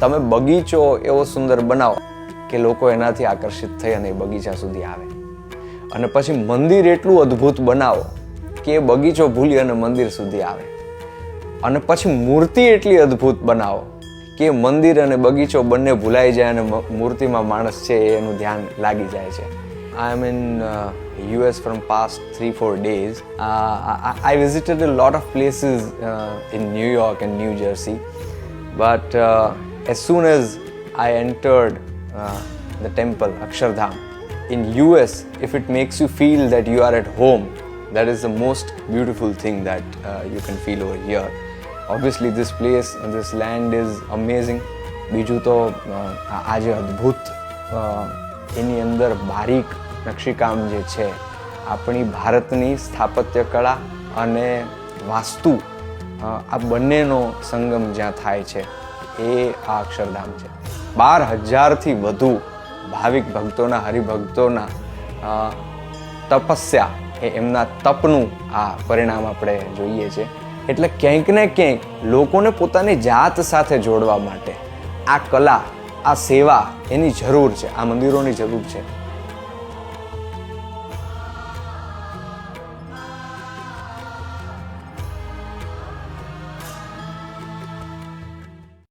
તમે બગીચો એવો સુંદર બનાવો કે લોકો એનાથી આકર્ષિત થઈ અને એ બગીચા સુધી આવે, અને પછી મંદિર એટલું અદ્ભુત બનાવો કે એ બગીચો ભૂલી અને મંદિર સુધી આવે, અને પછી મૂર્તિ એટલી અદ્ભુત બનાવો કે મંદિર અને બગીચો બંને ભૂલાઈ જાય અને મૂર્તિમાં માણસ છે એનું ધ્યાન લાગી જાય છે. I am in US from past 3-4 days. I visited a lot of places in New York and New Jersey, but as soon as I entered the temple Akshardham in US, if it makes you feel that you are at home, that is the most beautiful thing that you can feel over here. Obviously this place, this land is amazing. બીજું તો આ જે અદ્ભુત એની અંદર બારીક નકશીકામ જે છે, આપણી ભારતની સ્થાપત્ય કળા અને વાસ્તુ, આ બંનેનો સંગમ જ્યાં થાય છે એ આ અક્ષરધામ છે. 12,000થી વધુ ભાવિક ભક્તોના, હરિભક્તોના તપસ્યા, એ એમના તપનું આ પરિણામ આપણે જોઈએ છે. એટલે ક્યાંક ને ક્યાંક લોકોને પોતાની જાત સાથે જોડવા માટે આ કલા, આ સેવા એની જરૂર છે, આ મંદિરોની જરૂર છે.